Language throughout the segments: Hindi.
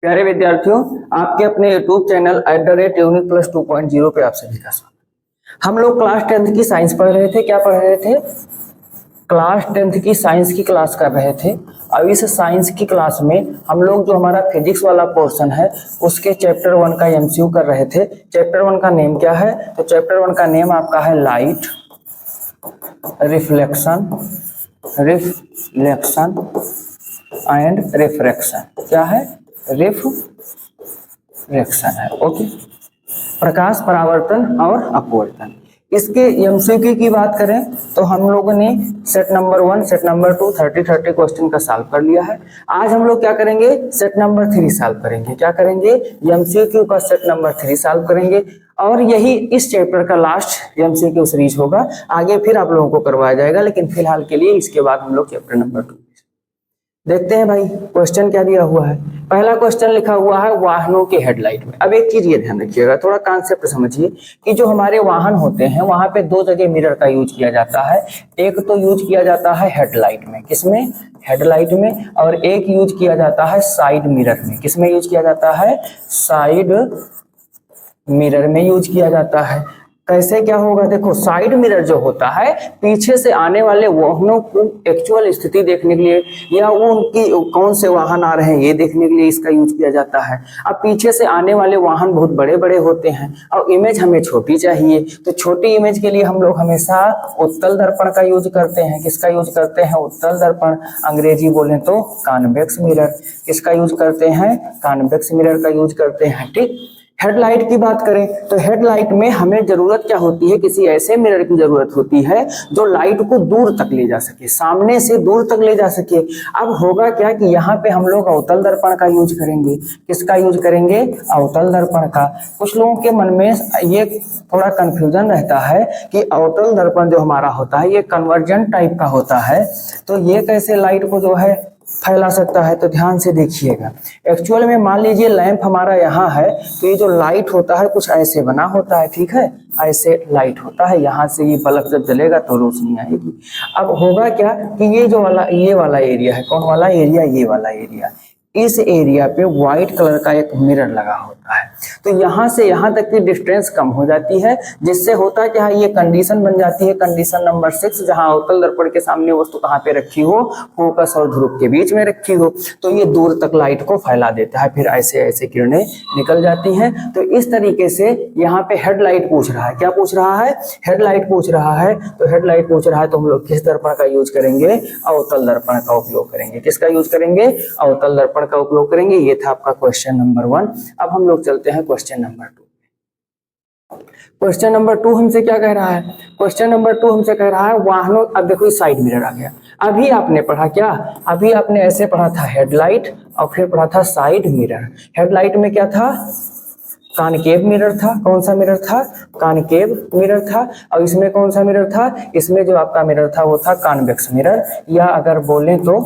प्यारे विद्यार्थियों, आपके अपने YouTube चैनल @Unique+ 2.0 पे आप सभी का स्वागत। हम लोग क्लास 10th की साइंस पढ़ रहे थे। क्या पढ़ रहे थे? क्लास 10th की साइंस की क्लास कर रहे थे। अब इस साइंस की क्लास में हम लोग जो हमारा फिजिक्स वाला पोर्शन है उसके चैप्टर 1 का एमसीक्यू कर रहे थे। चैप्टर 1 का नेम क्या है? तो चैप्टर 1 का नेम आपका है लाइट, रिफ्लेक्शन एंड रिफ्रैक्शन। क्या है? रिफ्रैक्शन है। ओके, प्रकाश परावर्तन और अपवर्तन। इसके एमसीक्यू की बात करें तो हम लोगों ने set number 1, set number 2 30 question का सॉल्व कर लिया है। आज हम लोग क्या करेंगे? सेट नंबर 3 सॉल्व करेंगे। क्या करेंगे? एमसीक्यू का सेट नंबर 3 सॉल्व करेंगे और यही इस चैप्टर का लास्ट एमसीक्यू सीरीज होगा। आगे फिर आप लोगों को करवाया जाएगा, लेकिन फिलहाल के लिए इसके बाद हम लोग चैप्टर नंबर 2 देखते हैं। भाई क्वेश्चन क्या दिया हुआ है? पहला क्वेश्चन लिखा हुआ है वाहनों के हेडलाइट में। अब एक चीज ये ध्यान रखिएगा, थोड़ा कॉन्सेप्ट समझिए कि जो हमारे वाहन होते हैं वहां पे दो जगह मिरर का यूज किया जाता है। एक तो यूज किया जाता है हेडलाइट में। किसमें? हेडलाइट में। और एक यूज किया जाता है साइड मिरर में। किसमें यूज किया जाता है? साइड मिरर में यूज किया जाता है। कैसे क्या होगा? देखो, साइड मिरर जो होता है पीछे से आने वाले वाहनों को एक्चुअल स्थिति देखने के लिए या वो उनकी कौन से वाहन आ रहे हैं ये देखने के लिए इसका यूज किया जाता है। अब पीछे से आने वाले वाहन बहुत बड़े बड़े होते हैं और इमेज हमें छोटी चाहिए, तो छोटी इमेज के लिए हम लोग हमेशा उत्तल दर्पण का यूज करते हैं। किसका यूज करते हैं? उत्तल दर्पण। अंग्रेजी बोले तो कॉन्वेक्स मिरर। किसका यूज करते हैं? कॉन्वेक्स मिरर का यूज करते हैं। ठीक। हेडलाइट की बात करें तो हेडलाइट में हमें जरूरत क्या होती है? किसी ऐसे मिरर की जरूरत होती है जो लाइट को दूर तक ले जा सके, सामने से दूर तक ले जा सके। अब होगा क्या कि यहाँ पे हम लोग अवतल दर्पण का यूज करेंगे। किसका यूज करेंगे? अवतल दर्पण का। कुछ लोगों के मन में ये थोड़ा कंफ्यूजन रहता है कि अवतल दर्पण जो हमारा होता है ये कन्वर्जेंट टाइप का होता है, तो ये कैसे लाइट को जो है फैला सकता है? तो ध्यान से देखिएगा। एक्चुअल में मान लीजिए लैंप हमारा यहाँ है, तो ये जो लाइट होता है कुछ ऐसे बना होता है। ठीक है, ऐसे लाइट होता है। यहाँ से ये बल्ब जब जलेगा तो रोशनी आएगी। अब होगा क्या कि ये वाला एरिया है। कौन वाला एरिया? ये वाला एरिया। इस एरिया पे व्हाइट कलर का एक मिरर लगा होता है, तो यहाँ से यहाँ तक की डिस्टेंस कम हो जाती है, जिससे होता है कि हाँ ये कंडीशन बन जाती है, कंडीशन नंबर 6, जहाँ अवतल दर्पण के सामने वस्तु कहाँ पे रखी हो? फोकस और ध्रुव के बीच में रखी हो, तो ये दूर तक लाइट को फैला देता है। फिर ऐसे ऐसे किरणें निकल जाती हैं। तो इस तरीके से यहाँ पे हेडलाइट पूछ रहा है। क्या पूछ रहा है? हेडलाइट पूछ रहा है। तो हेडलाइट पूछ रहा है तो हम लोग किस दर्पण का यूज करेंगे? अवतल दर्पण का उपयोग करेंगे। किसका यूज करेंगे? अवतल दर्पण का उपयोग करेंगे। ये था आपका क्वेश्चन नंबर 1। अब हम लोग चलते हैं क्वेश्चन नंबर 2। क्वेश्चन नंबर 2 हमसे क्या कह रहा है? क्वेश्चन नंबर 2 हमसे कह रहा है वाहनों। अब देखो ये साइड मिरर आ गया। अभी आपने पढ़ा क्या? अभी आपने ऐसे पढ़ा था हेडलाइट और फिर पढ़ा था साइड मिरर। हेडलाइट में क्या था? कॉनकेव मिरर था। कौन सा मिरर था? कॉनकेव मिरर था। और इसमें कौन सा मिरर था? इसमें जो आपका मिरर था वो था कॉन्वेक्स मिरर, या अगर बोले तो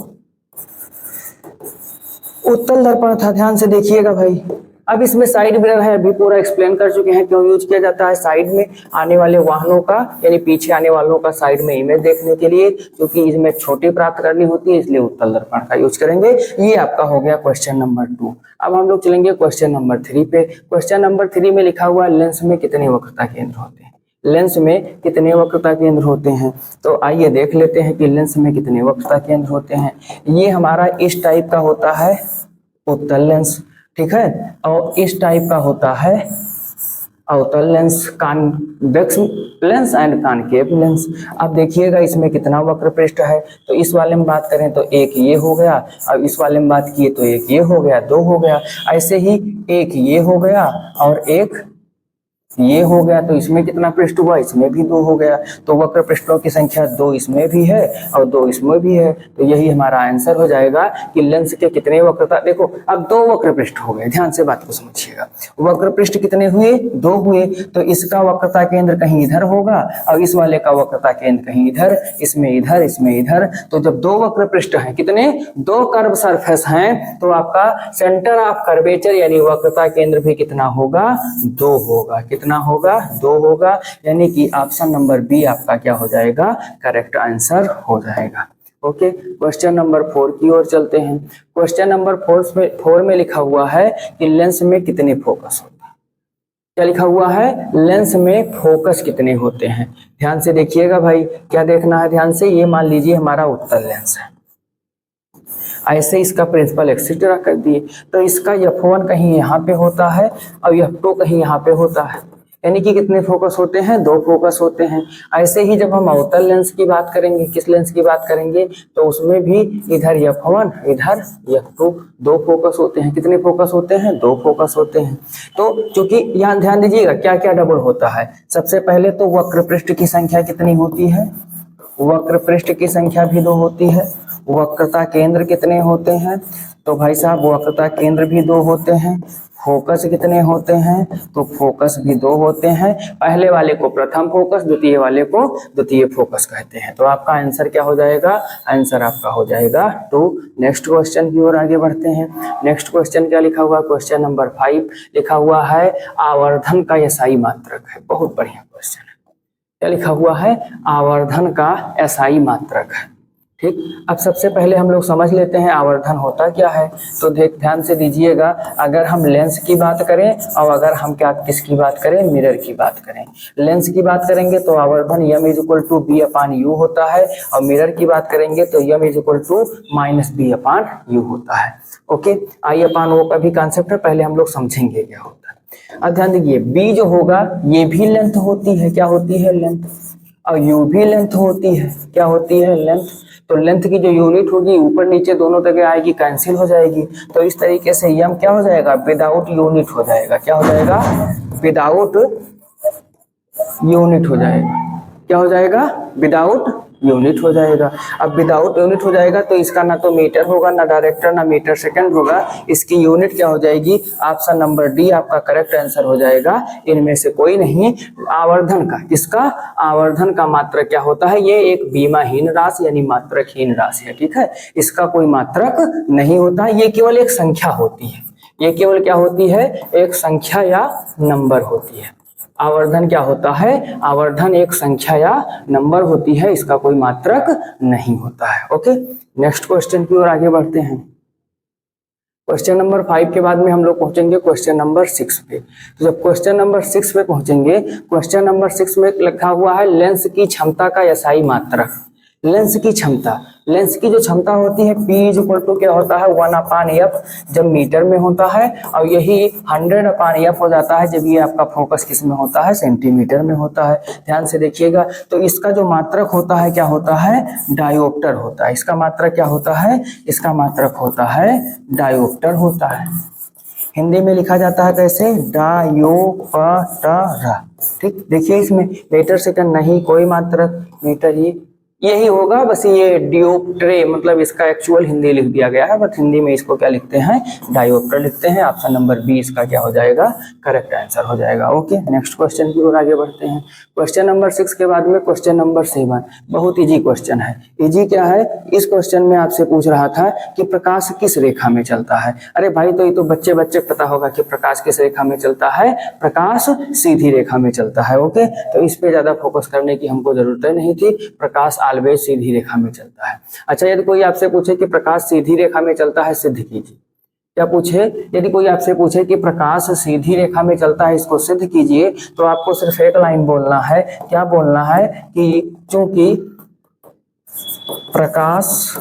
उत्तल दर्पण था। ध्यान से देखिएगा भाई। अब इसमें साइड मिरर है, अभी पूरा एक्सप्लेन कर चुके हैं क्यों यूज किया जाता है। साइड में आने वाले वाहनों का यानी पीछे आने वालों का साइड में इमेज देखने के लिए, क्योंकि इसमें छोटी प्राप्त करनी होती है, इसलिए उत्तल दर्पण का यूज करेंगे। ये आपका हो गया क्वेश्चन नंबर 2। अब हम लोग चलेंगे क्वेश्चन नंबर 3 पे। क्वेश्चन नंबर 3 में लिखा हुआ लेंस में कितने वक्रता केंद्र होते हैं? लेंस में कितने वक्रता केंद्र होते हैं? तो आइए देख लेते हैं कि लेंस में कितने वक्रता केंद्र होते हैं। ये हमारा इस टाइप का होता है उत्तल लेंस। ठीक है, और इस टाइप का होता है अवतल lens, convex lens and concave lens. अब देखिएगा इसमें कितना वक्र पृष्ठ है। तो इस वाले में बात करें तो एक ये हो गया, अब इस वाले में बात किए तो एक ये हो गया, 2 हो गया। ऐसे ही एक ये हो गया और एक ये हो गया, तो इसमें कितना पृष्ठ हुआ? इसमें भी 2 हो गया। तो वक्र पृष्ठों की संख्या 2 इसमें भी है और 2 इसमें भी है। तो यही हमारा आंसर हो जाएगा कि लेंस के कितने वक्रता। देखो अब 2 वक्र पृष्ठ हो गए, ध्यान से बात को समझिएगा। वक्र पृष्ठ कितने हुए? 2 हुए। तो इसका वक्रता केंद्र कहीं इधर होगा और इस वाले का वक्रता केंद्र कहीं इधर, इसमें इधर, इसमें इधर। तो जब 2 वक्र पृष्ठ हैं, कितने? 2 कर्व सरफेस हैं, तो आपका सेंटर ऑफ कर्वेचर यानी वक्रता केंद्र भी कितना होगा? 2 होगा। कितना होगा? 2 होगा। यानी कि ऑप्शन नंबर बी आपका क्या हो जाएगा? करेक्ट आंसर हो जाएगा। ओके, क्वेश्चन नंबर 4 की ओर चलते हैं। क्वेश्चन नंबर 4 में लिखा हुआ है कि लेंस में कितने फोकस होते हैं। क्या लिखा हुआ है? लेंस में फोकस कितने होते हैं। ध्यान से देखिएगा भाई, क्या देखना है ध्यान से। ये मान लीजिए हमारा उत्तल लेंस है, ऐसे इसका प्रिंसिपल एक्सिस ड्रा कर दिए, तो इसका F1 कहीं यहाँ पे होता है और F2 कहीं यहाँ पे होता है, यानी कि कितने फोकस होते हैं? 2 फोकस होते हैं। ऐसे ही जब हम अवतल लेंस की बात करेंगे, किस लेंस की बात करेंगे, तो उसमें भी इधर F1 इधर F2 2 फोकस होते हैं। कितने फोकस होते हैं? 2 फोकस होते हैं। तो क्योंकि यहाँ ध्यान दीजिएगा क्या क्या डबल होता है। सबसे पहले तो वक्र पृष्ठ की संख्या कितनी होती है? वक्र पृष्ठ की संख्या भी 2 होती है। वक्रता केंद्र कितने होते हैं? तो भाई साहब वक्रता केंद्र भी 2 होते हैं। फोकस कितने होते हैं? तो फोकस भी 2 होते हैं। पहले वाले को प्रथम फोकस, द्वितीय वाले को द्वितीय फोकस कहते हैं। तो आपका आंसर क्या हो जाएगा? आंसर आपका हो जाएगा 2। नेक्स्ट क्वेश्चन की ओर आगे बढ़ते हैं। नेक्स्ट क्वेश्चन क्या लिखा हुआ? क्वेश्चन नंबर 5 लिखा हुआ है आवर्धन का एसआई मात्रक है। बहुत बढ़िया क्वेश्चन है। क्या लिखा हुआ है? आवर्धन का एसआई मात्रक है। ठीक, अब सबसे पहले हम लोग समझ लेते हैं आवर्धन होता क्या है। तो ध्यान से दीजिएगा, अगर हम लेंस की बात करें और अगर हम किसकी बात करें, मिरर की बात करें। लेंस की बात करेंगे तो आवर्धन m = b/u होता है, और मिरर की बात करेंगे तो m = -b/u होता है। ओके, I/O का भी कॉन्सेप्ट है, पहले हम लोग समझेंगे क्या होता है। अब ध्यान दीजिए, b जो होगा ये भी लेंथ होती है। क्या होती है? लेंथ। और u भी लेंथ होती है। क्या होती है? लेंथ। तो लेंथ की जो यूनिट होगी ऊपर नीचे दोनों जगह आएगी, कैंसिल हो जाएगी। तो इस तरीके से यम क्या हो जाएगा? विदाउट यूनिट हो जाएगा। क्या हो जाएगा? विदाउट यूनिट हो जाएगा। क्या हो जाएगा? विदाउट यूनिट हो जाएगा। अब विदाउट यूनिट हो जाएगा तो इसका ना तो मीटर होगा, ना डायरेक्टर, ना मीटर सेकंड होगा। इसकी यूनिट क्या हो जाएगी? ऑप्शन नंबर डी आपका करेक्ट आंसर हो जाएगा। इनमें से कोई नहीं। आवर्धन का, इसका आवर्धन का मात्रक क्या होता है? ये एक बीमाहीन राशि यानी मात्रकहीन राशि है। ठीक है, इसका कोई मात्रक नहीं होता है, ये केवल एक संख्या होती है। ये केवल क्या होती है? एक संख्या या नंबर होती है। आवर्धन क्या होता है? आवर्धन एक संख्या या नंबर होती है, इसका कोई मात्रक नहीं होता है। ओके, नेक्स्ट क्वेश्चन की ओर आगे बढ़ते हैं। क्वेश्चन नंबर 5 के बाद में हम लोग पहुंचेंगे क्वेश्चन नंबर 6 पे। तो जब क्वेश्चन नंबर 6 पे पहुंचेंगे, क्वेश्चन नंबर 6 में लिखा हुआ है लेंस की क्षमता का एसआई मात्रक। लेंस की क्षमता, लेंस की जो क्षमता होती है P क्या होता है? 1/f जब मीटर में होता है, और यही 100/f हो जाता है जब ये आपका फोकस किस में होता है? सेंटीमीटर में होता है। ध्यान से देखिएगा, तो इसका जो मात्रक होता है क्या होता है? डायोप्टर होता है। इसका मात्रक क्या होता है? इसका मात्रक होता है डायोप्टर होता है। हिंदी में लिखा जाता है कैसे? डायोप्टर। ठीक, देखिए इसमें मीटर सेकंड नहीं, कोई मात्रक, मीटर ही यही होगा, बस ये डियोप्ट्रे मतलब इसका एक्चुअल हिंदी लिख दिया गया है, बट हिंदी में इसको क्या लिखते हैं? डायोप्टर लिखते हैं। ऑप्शन नंबर बी इसका क्या हो जाएगा? करेक्ट आंसर हो जाएगा। ओके, नेक्स्ट क्वेश्चन की ओर आगे बढ़ते हैं। क्वेश्चन नंबर 6 के बाद में क्वेश्चन नंबर 7 बहुत इजी क्वेश्चन है। इजी क्या है? इस क्वेश्चन में आपसे पूछ रहा था कि प्रकाश किस रेखा में चलता है। अरे भाई, तो ये तो बच्चे पता होगा कि प्रकाश किस रेखा में चलता है। प्रकाश सीधी रेखा में चलता है। ओके, तो इस पे ज्यादा फोकस करने की हमको जरूरत नहीं थी। प्रकाश ऑलवेज सीधी रेखा में चलता है। अच्छा, यदि कोई आपसे पूछे कि प्रकाश सीधी रेखा में चलता है, सिद्ध कीजिए। क्या पूछे? यदि कोई आपसे पूछे कि प्रकाश सीधी रेखा में चलता है, इसको सिद्ध कीजिए, तो आपको सिर्फ एक लाइन बोलना है। क्या बोलना है? कि चूंकि प्रकाश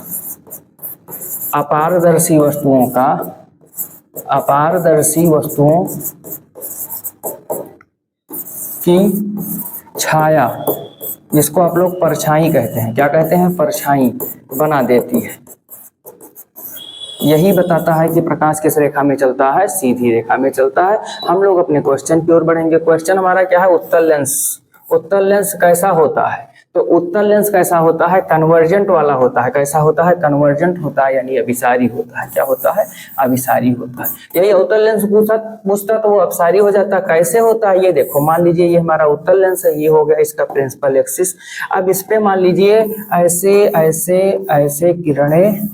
अपारदर्शी वस्तुओं की छाया, जिसको आप लोग परछाई कहते हैं, क्या कहते हैं? परछाई बना देती है। यही बताता है कि प्रकाश किस रेखा में चलता है? सीधी रेखा में चलता है। हम लोग अपने क्वेश्चन की ओर बढ़ेंगे। क्वेश्चन हमारा क्या है? उत्तल लेंस। उत्तल लेंस कैसा होता है? तो उत्तल लेंस कैसा होता है? कन्वर्जेंट वाला होता है। कैसा होता है? कन्वर्जेंट होता है, यानी अभिसारी होता है। क्या होता है? अभिसारी होता है। यही उत्तल लेंस पूछता तो वो अपसारी हो जाता। कैसे होता है? ये देखो, मान लीजिए ये हमारा उत्तल लेंस है, ये हो गया इसका प्रिंसिपल एक्सिस। अब इस पे मान लीजिए ऐसे ऐसे ऐसे किरणें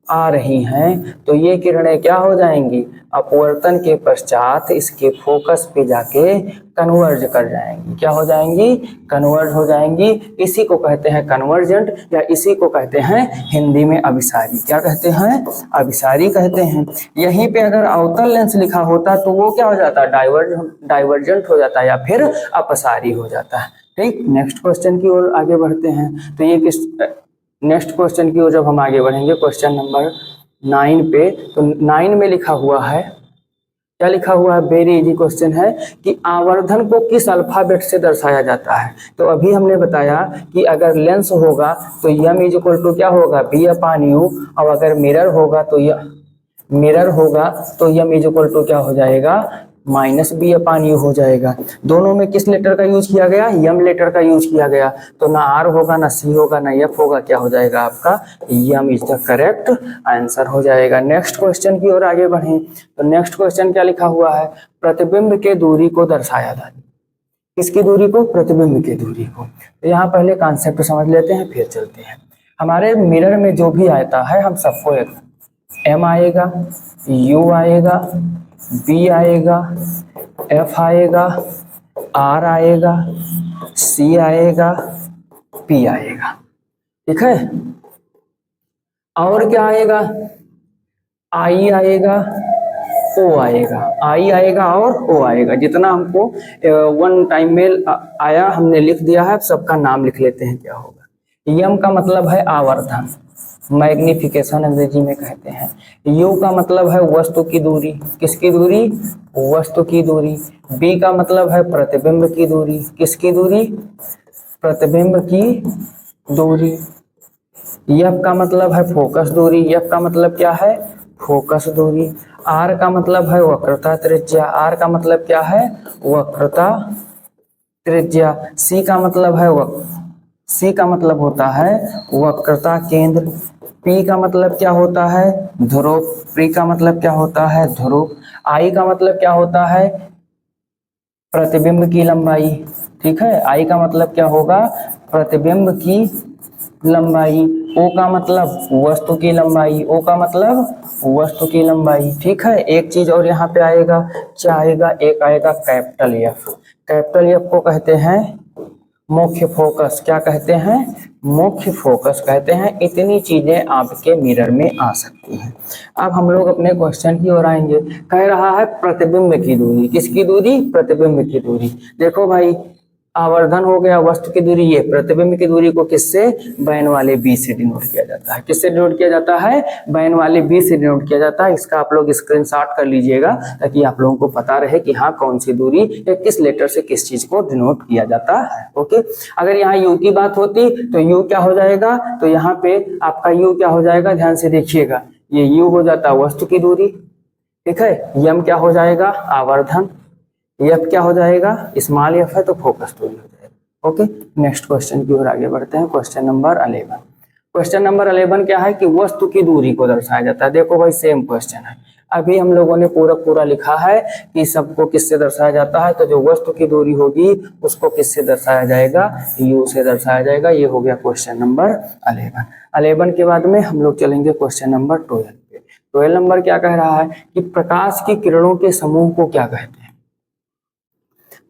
आ रही हैं तो ये किरणें क्या हो जाएंगी, अपवर्तन के पश्चात इसके फोकस पे जाके कन्वर्ज कर जाएंगी। क्या हो जाएंगी, कन्वर्ज हो जाएंगी। इसी को कहते हैं कन्वर्जेंट, या इसी को कहते हैं हिंदी में अभिसारी। क्या कहते हैं, अभिसारी कहते हैं। यहीं पे अगर अवतल लेंस लिखा होता तो वो क्या हो जाता, डाइवर्जेंट हो जाता या फिर अपसारी हो जाता है। ठीक, नेक्स्ट क्वेश्चन की ओर आगे बढ़ते हैं। तो ये किस नेक्स्ट क्वेश्चन की ओर जब हम आगे बढ़ेंगे, क्वेश्चन नंबर 9 पे, तो 9 में लिखा हुआ है, क्या लिखा हुआ है, वेरी इजी क्वेश्चन है कि आवर्धन को किस अल्फाबेट से दर्शाया जाता है। तो अभी हमने बताया कि अगर लेंस होगा तो m इज इक्वल टू क्या होगा, b/u, और अगर मिरर होगा तो m इज इक्वल टू क्या हो जाएगा, -b/u हो जाएगा। दोनों में किस लेटर का यूज किया गया, m लेटर का यूज किया गया। तो ना r होगा, ना c होगा, ना f होगा, क्या हो जाएगा आपका, m is the correct answer हो जाएगा। नेक्स्ट क्वेश्चन की ओर आगे बढ़ें। तो नेक्स्ट क्वेश्चन क्या लिखा हुआ है, प्रतिबिंब के दूरी को दर्शाया था। किसकी दूरी को, प्रतिबिंब की दूरी को। तो यहाँ पहले कॉन्सेप्ट समझ लेते हैं फिर चलते हैं। हमारे मिरर में जो भी आता है हम सबको एक m आएगा, u आएगा, b आएगा, f आएगा, r आएगा, c आएगा, p आएगा। ठीक है, और क्या आएगा, i आएगा, o आएगा, i आएगा और o आएगा। जितना हमको वन टाइम में आया हमने लिख दिया है, सबका नाम लिख लेते हैं क्या होगा। m का मतलब है आवर्धन, मैग्निफिकेशन अंग्रेजी में कहते हैं। u का मतलब है वस्तु की दूरी, किसकी दूरी, वस्तु की दूरी। b का मतलब है प्रतिबिंब की दूरी, किसकी दूरी, प्रतिबिंब की दूरी। f का मतलब है फोकस दूरी, f का मतलब क्या है, फोकस दूरी। r का मतलब है वक्रता त्रिज्या, r का मतलब क्या है, वक्रता त्रिज्या। c का मतलब है C का मतलब होता है वक्रता केंद्र। P का मतलब क्या होता है, ध्रुव। P का मतलब क्या होता है, ध्रुव। I का मतलब क्या होता है, प्रतिबिंब की लंबाई। ठीक है, I का मतलब क्या होगा, प्रतिबिंब की लंबाई। O का मतलब वस्तु की लंबाई, O का मतलब वस्तु की लंबाई। ठीक है, एक चीज और यहाँ पे आएगा, क्या आएगा, एक आएगा कैपिटल F। कैपिटल F को कहते हैं मुख्य फोकस। क्या कहते हैं, मुख्य फोकस कहते हैं। इतनी चीजें आपके मिरर में आ सकती हैं। अब हम लोग अपने क्वेश्चन की ओर आएंगे। कह रहा है प्रतिबिंब की दूरी, किसकी दूरी, प्रतिबिंब की दूरी। देखो भाई, आवर्धन हो गया, वस्तु की दूरी, ये प्रतिबिंब की दूरी को किससे, बैन वाले बी से डिनोट किया जाता है। किससे डिनोट किया जाता है, बैन वाले बी से डिनोट किया जाता है। इसका आप लोग स्क्रीनशॉट कर लीजिएगा ताकि आप लोगों को पता रहे कि हाँ कौन सी दूरी या किस लेटर से किस चीज को डिनोट किया जाता है। ओके, अगर यहाँ यू की बात होती तो यू क्या हो जाएगा, तो यहाँ पे आपका यू क्या हो जाएगा, ध्यान से देखिएगा, ये यू हो जाता वस्तु की दूरी। ठीक है, यम क्या हो जाएगा, आवर्धन। एफ क्या हो जाएगा, स्मॉल एफ है तो फोकस दूरी हो जाएगा। ओके, नेक्स्ट क्वेश्चन की ओर आगे बढ़ते हैं। Question number 11। क्वेश्चन नंबर 11 क्या है कि वस्तु की दूरी को दर्शाया जाता है। देखो भाई, सेम क्वेश्चन है। अभी हम लोगों ने पूरा लिखा है कि सबको किससे दर्शाया जाता है, तो जो वस्तु की दूरी होगी उसको किससे दर्शाया जाएगा, यू से दर्शाया जाएगा। ये हो गया क्वेश्चन नंबर 11। 11 के बाद में हम लोग चलेंगे क्वेश्चन नंबर 12 पे। 12 नंबर क्या कह रहा है कि प्रकाश की किरणों के समूह को क्या कहते हैं।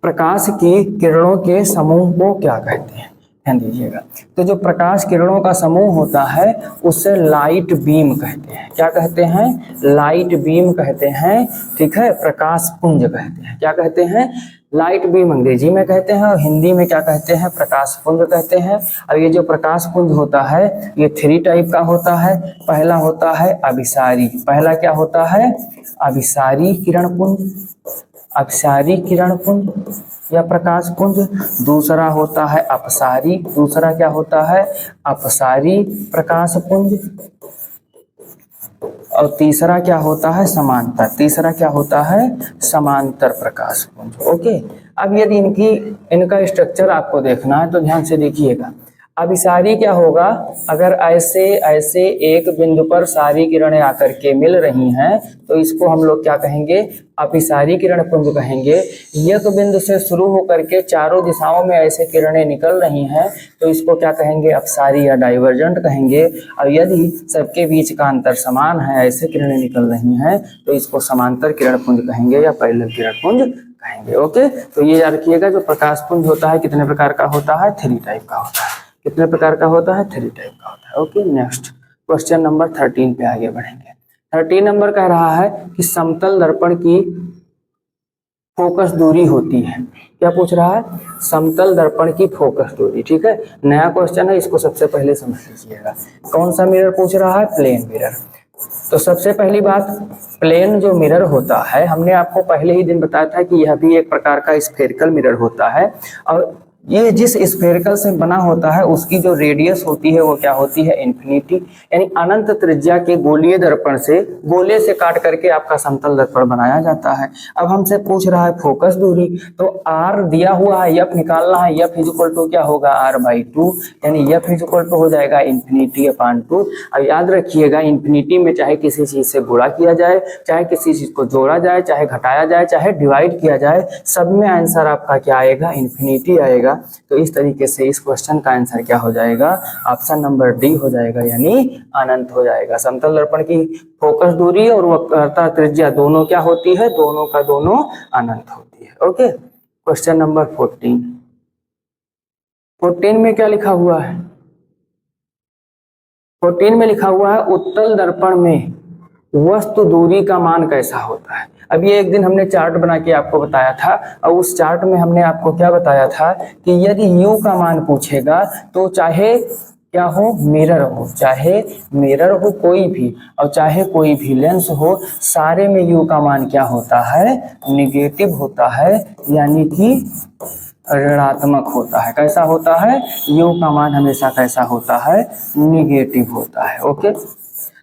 प्रकाश की किरणों के समूह को क्या कहते हैं, ध्यान दीजिएगा। तो जो प्रकाश किरणों का समूह होता है उससे लाइट बीम कहते हैं। क्या कहते हैं, लाइट बीम कहते हैं। ठीक है, प्रकाश पुंज कहते हैं। क्या कहते हैं, लाइट बीम अंग्रेजी में कहते हैं और हिंदी में क्या कहते हैं, प्रकाश पुंज कहते हैं। और ये जो प्रकाश पुंज होता है ये 3 टाइप का होता है। पहला होता है अभिसारी। पहला क्या होता है, अभिसारी किरण पुंज, अभिसारी किरण पुंज या प्रकाश पुंज। दूसरा होता है अपसारी। दूसरा क्या होता है, अपसारी प्रकाश पुंज। और तीसरा क्या होता है, समांतर। तीसरा क्या होता है, समांतर प्रकाश पुंज। ओके, अब यदि इनका स्ट्रक्चर आपको देखना है तो ध्यान से देखिएगा। अभिसारी क्या होगा, अगर ऐसे ऐसे एक बिंदु पर सारी किरणें आकर के मिल रही हैं तो इसको हम लोग क्या कहेंगे, अभिसारी किरण पुंज कहेंगे। एक बिंदु से शुरू होकर के चारों दिशाओं में ऐसे किरणें निकल रही हैं तो इसको क्या कहेंगे, अपसारी या डाइवर्जेंट कहेंगे। और यदि सबके बीच का अंतर समान है, ऐसे किरणें निकल रही हैं तो इसको समांतर किरण पुंज कहेंगे या पैरेलल किरण पुंज कहेंगे। ओके, तो ये याद रखिएगा, जो प्रकाश पुंज होता है कितने प्रकार का होता है, 3 टाइप का होता है। कितने प्रकार का होता है, 3 टाइप का होता है। ओके, नेक्स्ट क्वेश्चन नंबर 13 पे आगे बढ़ेंगे। 13 नंबर कह रहा है कि समतल दर्पण की फोकस दूरी होती है। क्या पूछ रहा है, समतल दर्पण की फोकस दूरी। ठीक है, नया क्वेश्चन है, इसको सबसे पहले समझ लीजिएगा। कौन सा मिरर पूछ रहा है, प्लेन मिरर। तो सबसे पहली बात, प्लेन जो मिरर होता है, हमने आपको पहले ही दिन बताया था कि यह भी एक प्रकार का स्फेरिकल मिरर होता है। और ये जिस स्फेरिकल से बना होता है उसकी जो रेडियस होती है वो क्या होती है, इन्फिनिटी, यानी अनंत त्रिज्या के गोलीय दर्पण से, गोले से काट करके आपका समतल दर्पण बनाया जाता है। अब हमसे पूछ रहा है फोकस दूरी, तो आर दिया हुआ है, एफ निकालना है। एफ इज इक्वल टू क्या होगा, r/2, यानी एफ इज इक्वल टू हो जाएगा इन्फिनिटी/2। अब याद रखिएगा, इन्फिनिटी में चाहे किसी चीज से गुणा किया जाए, चाहे किसी चीज को जोड़ा जाए, चाहे घटाया जाए, चाहे डिवाइड किया जाए, सब में आंसर आपका क्या आएगा, इन्फिनिटी आएगा। तो इस तरीके से इस क्वेश्चन का आंसर क्या हो जाएगा, ऑप्शन नंबर डी हो जाएगा, यानी अनंत हो जाएगा। समतल दर्पण की फोकस दूरी और वक्रता त्रिज्या दोनों क्या होती है, दोनों का दोनों अनंत होती है। ओके, क्वेश्चन नंबर 14 में क्या लिखा हुआ है, 14 में लिखा हुआ है उत्तल दर्पण में वस्तु दूरी का मान कैसा होता है। अब ये एक दिन हमने चार्ट बना के आपको बताया था, और उस चार्ट में हमने आपको क्या बताया था कि यदि u का मान पूछेगा तो चाहे क्या हो, मिरर हो, चाहे मिरर हो कोई भी, और चाहे कोई भी लेंस हो, सारे में u का मान क्या होता है, निगेटिव होता है, यानी कि ऋणात्मक होता है। कैसा होता है, u का मान हमेशा कैसा होता है, निगेटिव होता है। ओके,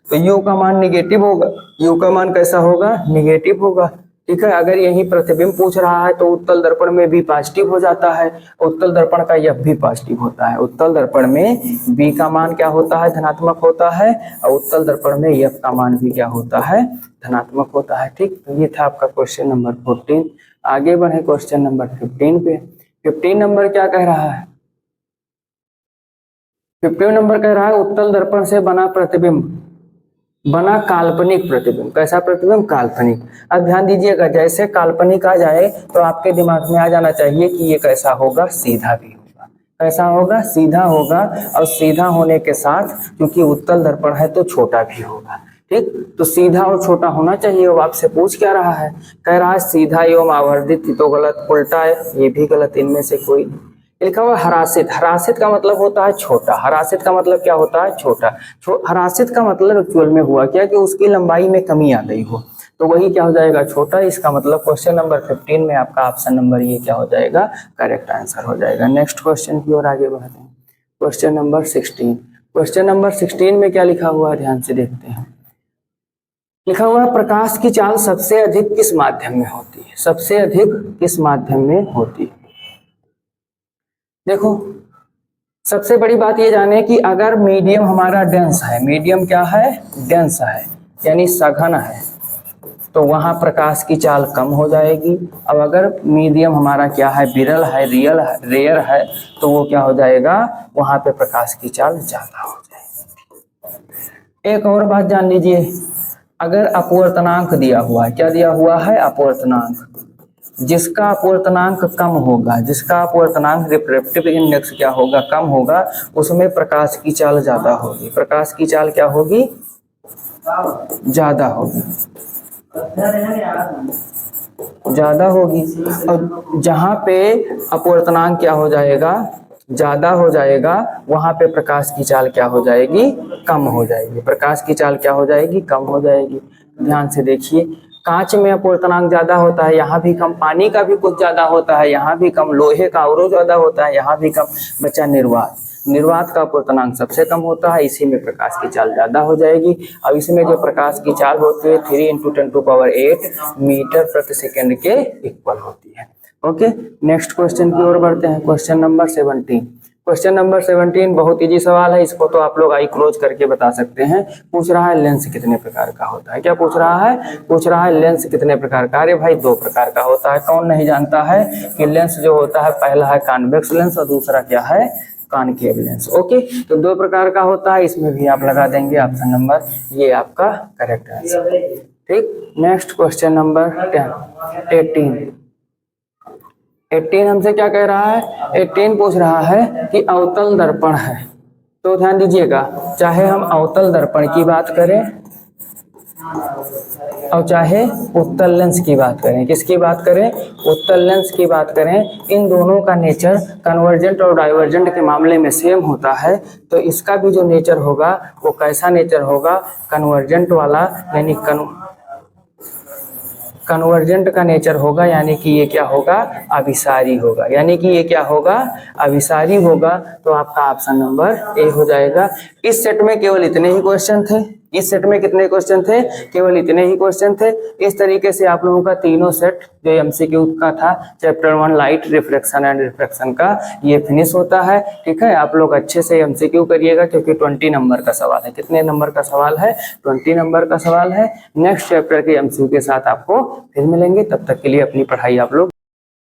तो u का मान निगेटिव होगा, u का मान कैसा होगा, निगेटिव होगा। ठीक है, अगर यही प्रतिबिंब पूछ रहा है तो उत्तल दर्पण में भी पॉजिटिव हो जाता है, उत्तल दर्पण का f भी पॉजिटिव होता है। उत्तल दर्पण में b का मान क्या होता है, धनात्मक होता है, और उत्तल दर्पण में f का मान भी क्या होता है, धनात्मक होता है। ठीक, तो ये था आपका क्वेश्चन नंबर 14। आगे बढ़े क्वेश्चन नंबर 15 पे। 15 नंबर क्या कह रहा है, 15 नंबर कह रहा है उत्तल दर्पण से बना प्रतिबिंब, बना काल्पनिक प्रतिबिंब। कैसा प्रतिबिंब, काल्पनिक। अब ध्यान दीजिएगा, जैसे काल्पनिक आ जाए तो आपके दिमाग में आ जाना चाहिए कि ये कैसा होगा, सीधा भी होगा। कैसा होगा, सीधा होगा, और सीधा होने के साथ क्योंकि उत्तल दर्पण है तो छोटा भी होगा। ठीक, तो सीधा और छोटा होना चाहिए। वो आपसे पूछ क्या रहा है, कह रहा है सीधा एवं आवर्धित, तो गलत, उल्टा है, ये भी गलत, इनमें से कोई। लिखा हुआ हरासित, हरासित का मतलब होता है छोटा, हरासित का मतलब क्या होता है, छोटा। हरासित का मतलब एक्चुअल में हुआ क्या कि उसकी लंबाई में कमी आ गई हो, तो वही क्या हो जाएगा, छोटा। इसका मतलब क्वेश्चन नंबर 15 में आपका ऑप्शन नंबर ये क्या हो जाएगा, करेक्ट आंसर हो जाएगा। नेक्स्ट क्वेश्चन की ओर आगे बढ़ते हैं। Question number 16। क्वेश्चन नंबर 16 में क्या लिखा हुआ है, ध्यान से देखते हैं। लिखा हुआ है प्रकाश की चाल सबसे अधिक किस माध्यम में होती है, सबसे अधिक किस माध्यम में होती है। देखो, सबसे बड़ी बात ये जाने कि अगर मीडियम हमारा डेंस है, मीडियम क्या है, डेंस है, यानी सघन है, तो वहां प्रकाश की चाल कम हो जाएगी। अब अगर मीडियम हमारा क्या है, विरल है, रियल है, रेयर है, तो वो क्या हो जाएगा, वहां पे प्रकाश की चाल ज्यादा हो जाएगी। एक और बात जान लीजिए, अगर अपवर्तनांक दिया हुआ है, क्या दिया हुआ है, अपवर्तनांक, जिसका अपवर्तनांक कम होगा, जिसका अपवर्तनांक रिफ्रैक्टिव इंडेक्स क्या होगा, कम होगा, उसमें प्रकाश की चाल ज्यादा होगी। प्रकाश की चाल क्या होगी, ज्यादा होगी, ज्यादा होगी। और जहां पे अपवर्तनांक क्या हो जाएगा, ज्यादा हो जाएगा, वहां पे प्रकाश की चाल क्या हो जाएगी, कम हो जाएगी। प्रकाश की चाल क्या हो जाएगी, कम हो जाएगी। ध्यान से देखिए, कांच में अपवर्तनांक ज्यादा होता है, यहाँ भी कम, पानी का भी कुछ ज्यादा होता है, यहाँ भी कम, लोहे का और ज्यादा होता है, यहाँ भी कम। बचा निर्वात, निर्वात का अपवर्तनांक सबसे कम होता है, इसी में प्रकाश की चाल ज्यादा हो जाएगी। और इसमें जो प्रकाश की चाल होती है 3 × 10⁸ मीटर प्रति सेकेंड के इक्वल होती है। ओके, नेक्स्ट क्वेश्चन की ओर बढ़ते हैं। Question number 17। क्वेश्चन नंबर 17 बहुत इजी सवाल है, इसको तो आप लोग आई क्लोज करके बता सकते हैं। पूछ रहा है लेंस कितने प्रकार का होता है। क्या पूछ रहा है? पूछ रहा है लेंस कितने प्रकार का। अरे भाई 2 प्रकार का होता है। कौन नहीं जानता है कि लेंस जो होता है पहला है कॉन्वेक्स लेंस और दूसरा क्या है? Concave lens. ओके, तो 2 प्रकार का होता है, इसमें भी आप लगा देंगे ऑप्शन नंबर, ये आपका करेक्ट आंसर। ठीक, नेक्स्ट क्वेश्चन नंबर 18 हमसे क्या कह रहा है? 18 पूछ रहा है कि अवतल दर्पण है। तो ध्यान दीजिएगा, चाहे हम अवतल दर्पण की बात करें और चाहे उत्तल लेंस की बात करें, किसकी बात करें? उत्तल लेंस की बात करें, इन दोनों का नेचर कन्वर्जेंट और डाइवर्जेंट के मामले में सेम होता है। तो इसका भी जो नेचर होगा वो कैसा नेचर होगा? कन्वर्जेंट वाला, यानी कन्वर्जेंट का नेचर होगा, यानी कि ये क्या होगा? अभिसारी होगा। यानी कि ये क्या होगा? अभिसारी होगा। तो आपका ऑप्शन नंबर ए हो जाएगा। इस सेट में केवल इतने ही क्वेश्चन थे। इस सेट में कितने क्वेश्चन थे? केवल इतने ही क्वेश्चन थे। इस तरीके से आप लोगों का तीनों सेट जो एमसीक्यू का था chapter 1 light, reflection and refraction का, ये फिनिश होता है। ठीक है, आप लोग अच्छे से एमसीक्यू करिएगा क्योंकि 20 नंबर का सवाल है। कितने नंबर का सवाल है? 20 नंबर का सवाल है। नेक्स्ट चैप्टर के एमसीक्यू के साथ आपको फिर मिलेंगे, तब तक के लिए अपनी पढ़ाई आप लोग